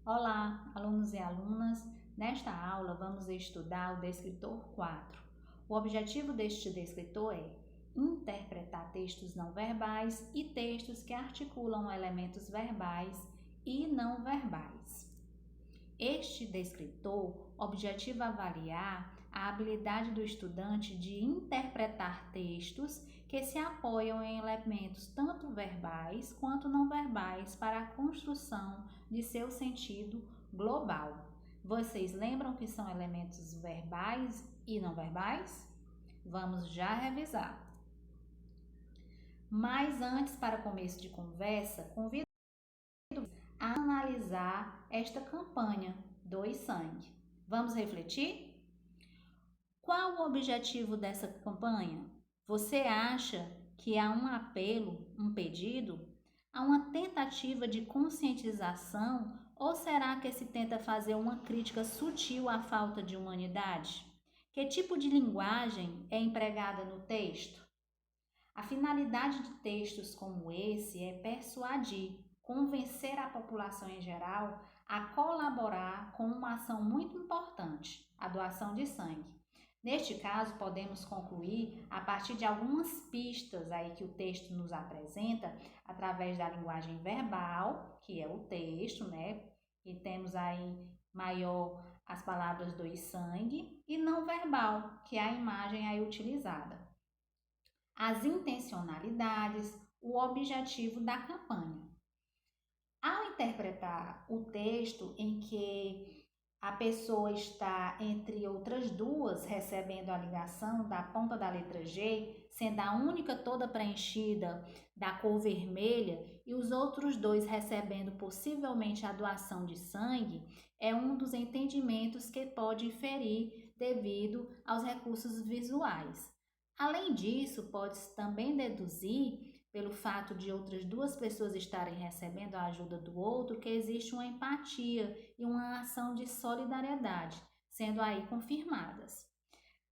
Olá, alunos e alunas! Nesta aula vamos estudar o descritor 4. O objetivo deste descritor é interpretar textos não verbais e textos que articulam elementos verbais e não verbais. Este descritor objetiva avaliar a habilidade do estudante de interpretar textos que se apoiam em elementos tanto verbais quanto não verbais para a construção de seu sentido global. Vocês lembram que são elementos verbais e não verbais? Vamos já revisar. Mas antes, para começo de conversa, convido a analisar esta campanha Doe Sangue. Vamos refletir? Qual o objetivo dessa campanha? Você acha que há um apelo, um pedido? Há uma tentativa de conscientização ou será que se tenta fazer uma crítica sutil à falta de humanidade? Que tipo de linguagem é empregada no texto? A finalidade de textos como esse é persuadir, convencer a população em geral a colaborar com uma ação muito importante, a doação de sangue. Neste caso, podemos concluir a partir de algumas pistas aí que o texto nos apresenta, através da linguagem verbal, que é o texto, né? E temos aí maior as palavras doe sangue, e não verbal, que é a imagem aí utilizada. As intencionalidades, o objetivo da campanha. Ao interpretar o texto em que a pessoa está entre outras duas recebendo a ligação da ponta da letra G, sendo a única toda preenchida da cor vermelha e os outros dois recebendo possivelmente a doação de sangue, é um dos entendimentos que pode inferir devido aos recursos visuais. Além disso, pode-se também deduzir, pelo fato de outras duas pessoas estarem recebendo a ajuda do outro, que existe uma empatia e uma ação de solidariedade, sendo aí confirmadas.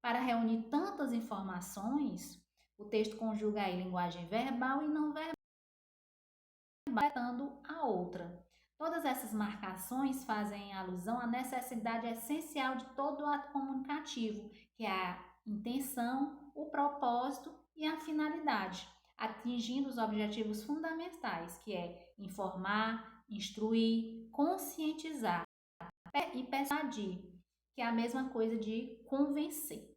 Para reunir tantas informações, o texto conjuga aí linguagem verbal e não verbal, completando a outra. Todas essas marcações fazem alusão à necessidade essencial de todo ato comunicativo, que é a intenção, o propósito e a finalidade, atingindo os objetivos fundamentais, que é informar, instruir, conscientizar e persuadir, que é a mesma coisa de convencer.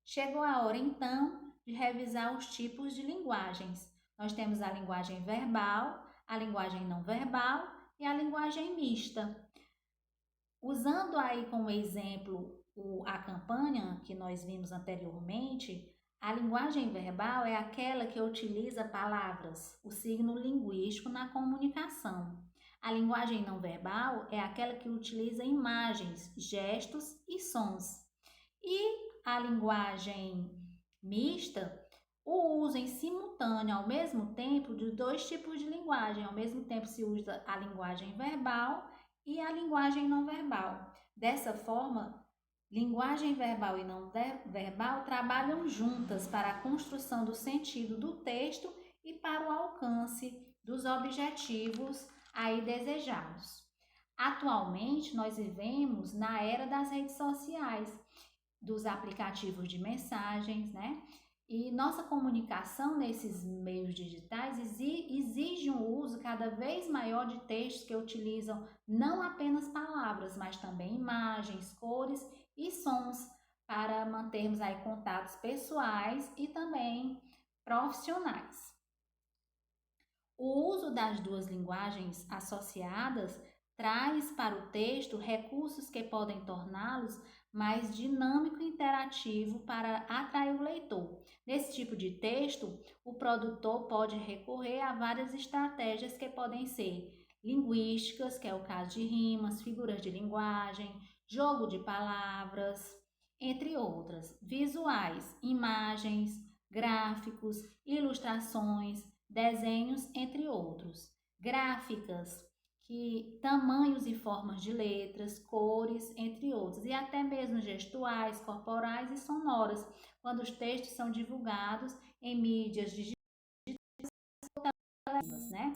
Chegou a hora, então, de revisar os tipos de linguagens. Nós temos a linguagem verbal, a linguagem não verbal e a linguagem mista. Usando aí como exemplo a campanha que nós vimos anteriormente, a linguagem verbal é aquela que utiliza palavras, o signo linguístico na comunicação. A linguagem não verbal é aquela que utiliza imagens, gestos e sons. E a linguagem mista, o uso em simultâneo ao mesmo tempo de dois tipos de linguagem. Ao mesmo tempo se usa a linguagem verbal e a linguagem não verbal. Dessa forma, linguagem verbal e não verbal trabalham juntas para a construção do sentido do texto e para o alcance dos objetivos aí desejados. Atualmente, nós vivemos na era das redes sociais, dos aplicativos de mensagens, né? E nossa comunicação nesses meios digitais exige um uso cada vez maior de textos que utilizam não apenas palavras, mas também imagens, cores e sons para mantermos aí contatos pessoais e também profissionais. O uso das duas linguagens associadas traz para o texto recursos que podem torná-los mais dinâmico e interativo para atrair o leitor. Nesse tipo de texto, o produtor pode recorrer a várias estratégias que podem ser linguísticas, que é o caso de rimas, figuras de linguagem, jogo de palavras, entre outras. Visuais, imagens, gráficos, ilustrações, desenhos, entre outros. Gráficas, que tamanhos e formas de letras, cores, entre outros, e até mesmo gestuais, corporais e sonoras, quando os textos são divulgados em mídias digitais, né?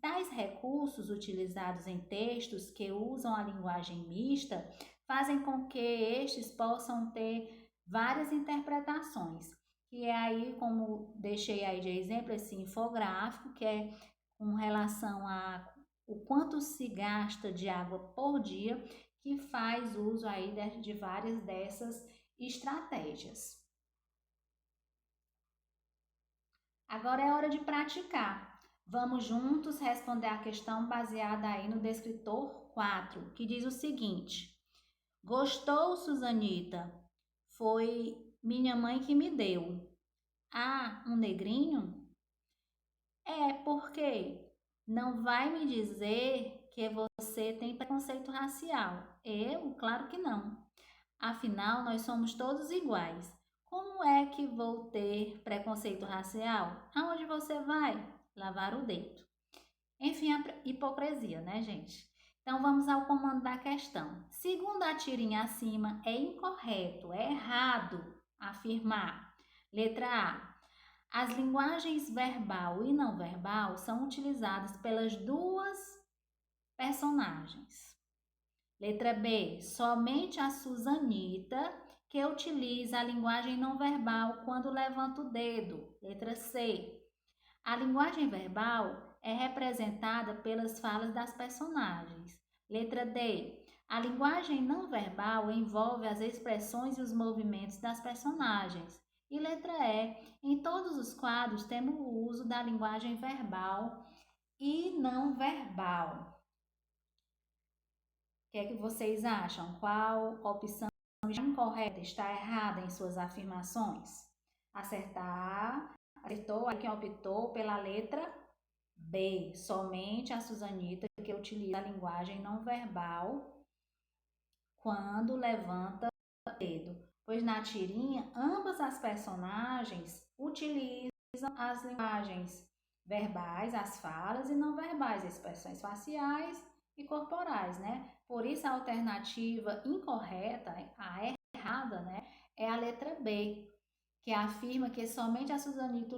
Tais recursos recursos utilizados em textos que usam a linguagem mista fazem com que estes possam ter várias interpretações. Que é aí, como deixei aí de exemplo, esse infográfico, que é com relação a o quanto se gasta de água por dia, que faz uso aí de várias dessas estratégias. Agora é hora de praticar. Vamos juntos responder a questão baseada aí no descritor 4, que diz o seguinte: Gostou, Susanita? Foi minha mãe que me deu. Ah, um negrinho? É, porque não vai me dizer que você tem preconceito racial. Eu? Claro que não. Afinal, nós somos todos iguais. Como é que vou ter preconceito racial? Aonde você vai? Lavar o dedo. Enfim, a hipocrisia, né, gente? Então, vamos ao comando da questão. Segundo a tirinha acima, é incorreto, é errado afirmar. Letra A. As linguagens verbal e não verbal são utilizadas pelas duas personagens. Letra B. Somente a Susanita que utiliza a linguagem não verbal quando levanta o dedo. Letra C. A linguagem verbal é representada pelas falas das personagens. Letra D. A linguagem não verbal envolve as expressões e os movimentos das personagens. E letra E. Em todos os quadros temos o uso da linguagem verbal e não verbal. O que é que vocês acham? Qual opção incorreta está errada em suas afirmações? Acertar. Acertou quem optou pela letra B. Somente a Susanita que utiliza a linguagem não verbal quando levanta o dedo. Pois na tirinha, ambas as personagens utilizam as linguagens verbais, as falas e não verbais, expressões faciais e corporais, né? Por isso a alternativa incorreta, a errada, né, é a letra B, que afirma que somente a Susanita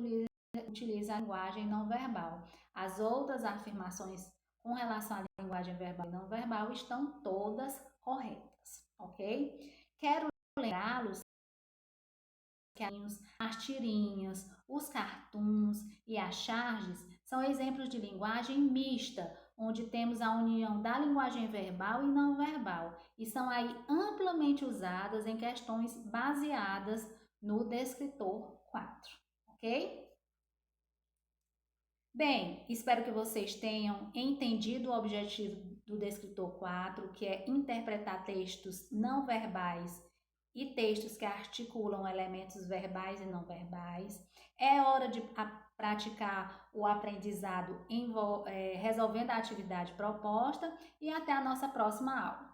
utiliza a linguagem não verbal. As outras afirmações com relação à linguagem verbal e não verbal estão todas corretas, ok? Quero lembrá-los que as tirinhas, os cartoons e as charges são exemplos de linguagem mista, onde temos a união da linguagem verbal e não verbal, e são aí amplamente usadas em questões baseadas no descritor 4, ok? Bem, espero que vocês tenham entendido o objetivo do descritor 4, que é interpretar textos não verbais e textos que articulam elementos verbais e não verbais. É hora de praticar o aprendizado resolvendo a atividade proposta e até a nossa próxima aula.